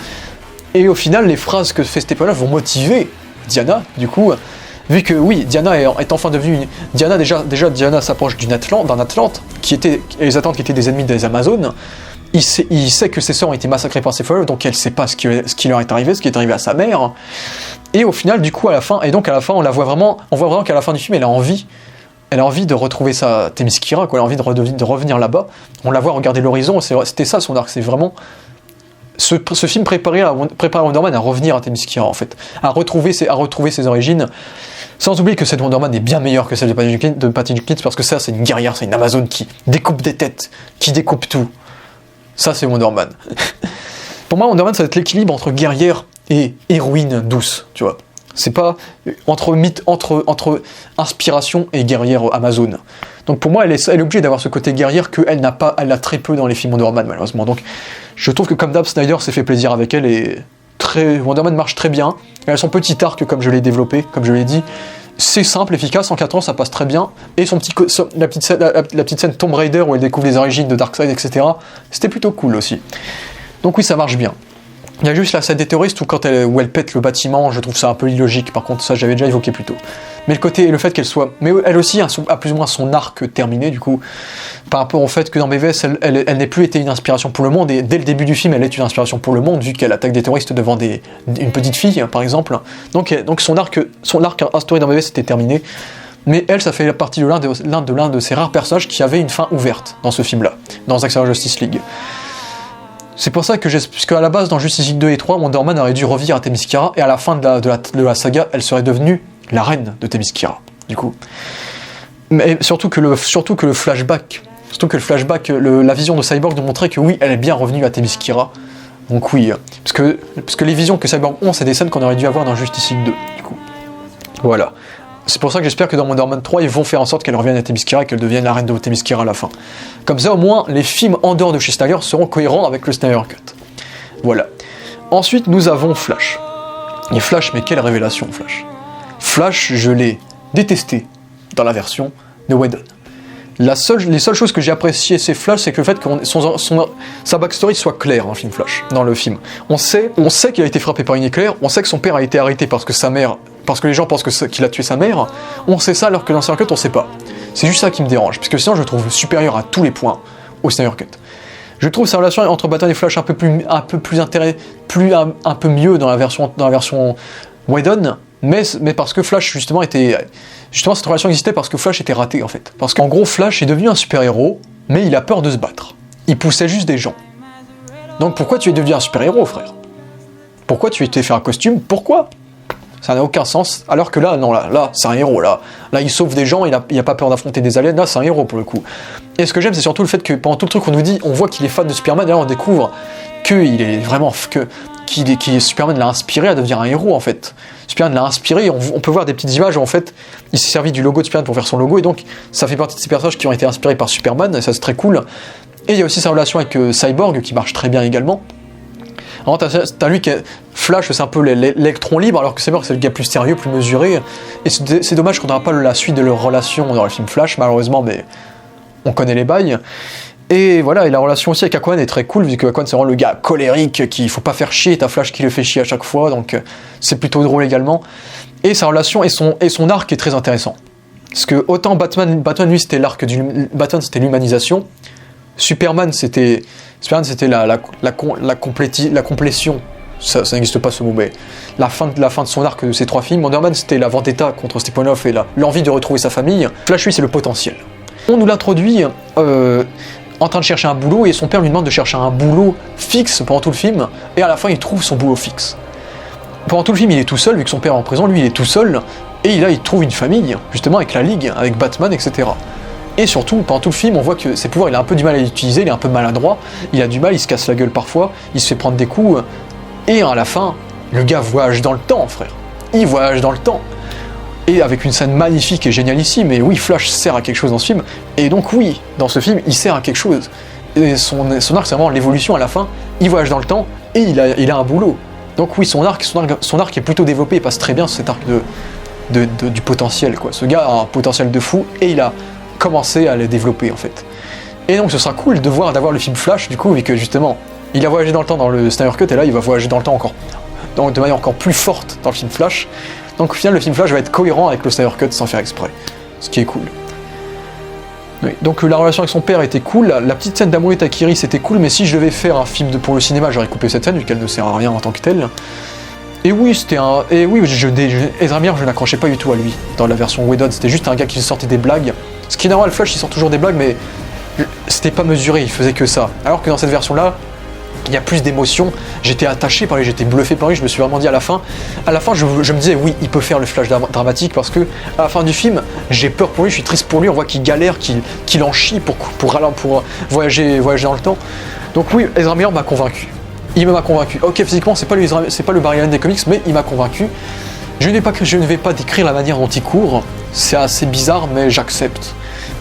Et au final, les phrases que fait Steppenwolf vont motiver Diana, du coup, vu que oui, Diana est enfin devenue Diana, Diana s'approche d'un Atlante, les Atlantes qui étaient des ennemis des Amazones. Il sait que ses sœurs ont été massacrées par Steppenwolf, donc elle sait pas ce qui leur est arrivé, ce qui est arrivé à sa mère. Et au final, du coup, à la fin, on voit vraiment qu'à la fin du film, elle a envie de retrouver sa Themyscira, quoi. Elle a envie de revenir là-bas. On la voit regarder l'horizon, c'était ça son arc, c'est vraiment... Ce film préparait Wonder Man à revenir à Themyscira, en fait, à retrouver ses origines, sans oublier que cette Wonder Man est bien meilleure que celle de Patty Jenkins, parce que ça, c'est une guerrière, c'est une Amazone qui découpe des têtes, qui découpe tout. Ça, c'est Wonder Man. Pour moi, Wonder Man, ça va être l'équilibre entre guerrière et héroïne douce, tu vois. C'est pas entre inspiration et guerrière Amazon. Donc pour moi, elle est obligée d'avoir ce côté guerrière qu'elle n'a pas, elle a très peu dans les films Wonder Man, malheureusement. Donc je trouve que comme d'hab, Snyder s'est fait plaisir avec elle et Wonder Man marche très bien. Elle a son petit arc, comme je l'ai développé, comme je l'ai dit. C'est simple, efficace, en 4 ans ça passe très bien. Et la petite scène Tomb Raider où elle découvre les origines de Darkseid, etc. C'était plutôt cool aussi. Donc oui, ça marche bien. Il y a juste la scène des terroristes où elle pète le bâtiment, je trouve ça un peu illogique, par contre ça j'avais déjà évoqué plus tôt. Mais le fait qu'elle soit... Mais elle aussi a plus ou moins son arc terminé, du coup, par rapport au fait que dans BVS, elle n'ait plus été une inspiration pour le monde, et dès le début du film, elle est une inspiration pour le monde, vu qu'elle attaque des terroristes devant une petite fille, par exemple. Donc son arc instauré dans BVS était terminé. Mais elle, ça fait partie de l'un de ces rares personnages qui avait une fin ouverte dans ce film-là, dans Zack Snyder Justice League. C'est pour ça que puisque à la base dans Justice League 2 et 3, Wonder Man aurait dû revivre à Themyscira, et à la fin de la saga, elle serait devenue la reine de Themyscira, du coup. Mais surtout que le flashback, la vision de Cyborg nous montrait que oui, elle est bien revenue à Themyscira. Donc oui, parce que les visions que Cyborg ont, c'est des scènes qu'on aurait dû avoir dans Justice League 2, du coup. Voilà. C'est pour ça que j'espère que dans Wonder Man 3, ils vont faire en sorte qu'elle revienne à Themyscira et qu'elle devienne la reine de Themyscira à la fin. Comme ça, au moins, les films en dehors de chez Snyder seront cohérents avec le Snyder Cut. Voilà. Ensuite, nous avons Flash. Et Flash, mais quelle révélation, Flash. Flash, je l'ai détesté dans la version de Whedon. Les seules choses que j'ai appréciées c'est Flash, c'est que le fait que sa backstory soit claire dans le film Flash, dans le film. On sait qu'il a été frappé par une éclair, on sait que son père a été arrêté parce que les gens pensent qu'il a tué sa mère, on sait ça alors que dans le Snyder Cut on sait pas. C'est juste ça qui me dérange, parce que sinon je le trouve supérieur à tous les points au Snyder Cut. Je trouve sa relation entre Batman et Flash un peu mieux dans la version Whedon, mais parce que Flash justement cette relation existait parce que Flash était raté en fait. Parce qu'en gros Flash est devenu un super-héros, mais il a peur de se battre. Il poussait juste des gens. Donc pourquoi tu es devenu un super-héros, frère? Pourquoi tu étais fait un costume? Pourquoi? Ça n'a aucun sens. Alors que là, non, là, c'est un héros, là. Là, il sauve des gens, il a pas peur d'affronter des aliens, là, c'est un héros pour le coup. Et ce que j'aime, c'est surtout le fait que pendant tout le truc qu'on nous dit, on voit qu'il est fan de Superman, et là, on découvre qu'il est vraiment... Superman l'a inspiré à devenir un héros, en fait. Superman l'a inspiré, on peut voir des petites images où, en fait, il s'est servi du logo de Superman pour faire son logo, et donc, ça fait partie de ces personnages qui ont été inspirés par Superman, et ça, c'est très cool. Et il y a aussi sa relation avec Cyborg, qui marche très bien également. Alors, t'as lui qui est... Flash, c'est un peu l'électron libre, alors que Cyborg, c'est le gars plus sérieux, plus mesuré. Et c'est dommage qu'on n'aura pas la suite de leur relation dans le film Flash, malheureusement, mais on connaît les bails. Et voilà, et la relation aussi avec Aquaman est très cool, vu que Aquaman, c'est vraiment le gars colérique, qu'il faut pas faire chier, t'as Flash qui le fait chier à chaque fois, donc c'est plutôt drôle également. Et sa relation et son arc est très intéressant. Parce que autant Batman lui, c'était Batman, c'était l'humanisation. Superman, c'était la complétion. Ça n'existe pas ce mot, mais la fin de son arc de ces 3 films. Wonder Man, c'était la vendetta contre Steppenwolf et l'envie de retrouver sa famille. Flash, lui, c'est le potentiel. On nous l'introduit en train de chercher un boulot, et son père lui demande de chercher un boulot fixe pendant tout le film, et à la fin, il trouve son boulot fixe. Pendant tout le film, il est tout seul, vu que son père est en prison, lui, il est tout seul, et là, il trouve une famille, justement, avec la Ligue, avec Batman, etc. Et surtout, pendant tout le film, on voit que ses pouvoirs, il a un peu du mal à les utiliser, il est un peu maladroit, il a du mal, il se casse la gueule parfois, il se fait prendre des coups, et à la fin, le gars voyage dans le temps, frère. Il voyage dans le temps. Et avec une scène magnifique et génialissime, et oui, Flash sert à quelque chose dans ce film, et donc oui, dans ce film, il sert à quelque chose. Et son arc, c'est vraiment l'évolution à la fin, il voyage dans le temps, et il a un boulot. Donc oui, son arc est plutôt développé, il passe très bien cet arc du potentiel, quoi. Ce gars a un potentiel de fou, et il a commencé à le développer, en fait. Et donc ce sera cool d'avoir le film Flash, du coup, vu que justement, il a voyagé dans le temps dans le Snyder Cut, et là, il va voyager dans le temps de manière encore plus forte dans le film Flash. Donc au final, le film Flash va être cohérent avec le Snyder Cut sans faire exprès, ce qui est cool. Oui, donc la relation avec son père était cool, la petite scène d'amour et Takiri c'était cool, mais si je devais faire un film pour le cinéma, j'aurais coupé cette scène vu qu'elle ne sert à rien en tant que telle. Et oui, Ezra Miller, je n'accrochais pas du tout à lui dans la version Whedon, c'était juste un gars qui sortait des blagues. Ce qui est normal, Flash il sort toujours des blagues, mais c'était pas mesuré, il faisait que ça. Alors que dans cette version-là, il y a plus d'émotion, j'étais attaché par lui, j'étais bluffé par lui, je me suis vraiment dit à la fin je me disais oui, il peut faire le Flash dramatique, parce que à la fin du film, j'ai peur pour lui, je suis triste pour lui, on voit qu'il galère, qu'il en chie pour voyager dans le temps. Donc oui, Ezra Miller m'a convaincu. il m'a convaincu. Ok, physiquement, c'est pas le Barry Allen des comics, mais il m'a convaincu. Je ne vais pas décrire la manière dont il court, c'est assez bizarre, mais j'accepte.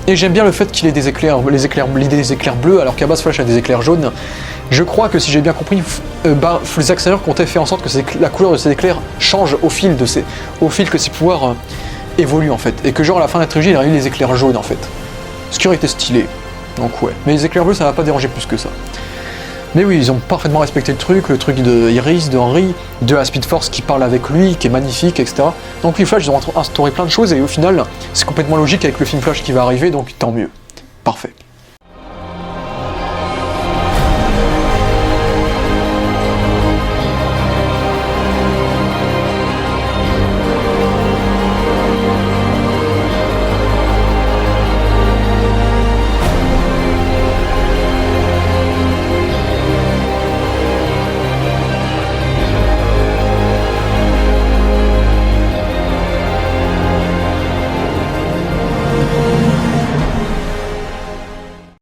Et j'aime bien le fait qu'il ait des éclairs bleus, alors qu'à base Flash a des éclairs jaunes. Je crois que si j'ai bien compris, Zack Snyder comptait faire en sorte que la couleur de ces éclairs change au fil que ses pouvoirs évoluent en fait. Et que genre à la fin de la trilogie, il aurait eu les éclairs jaunes en fait. Ce qui aurait été stylé. Donc ouais. Mais les éclairs bleus, ça va pas déranger plus que ça. Mais oui, ils ont parfaitement respecté le truc de Iris, de Henry, de la Speed Force qui parle avec lui, qui est magnifique, etc. Donc oui, Flash, ils ont instauré plein de choses et au final, c'est complètement logique avec le film Flash qui va arriver, donc tant mieux. Parfait.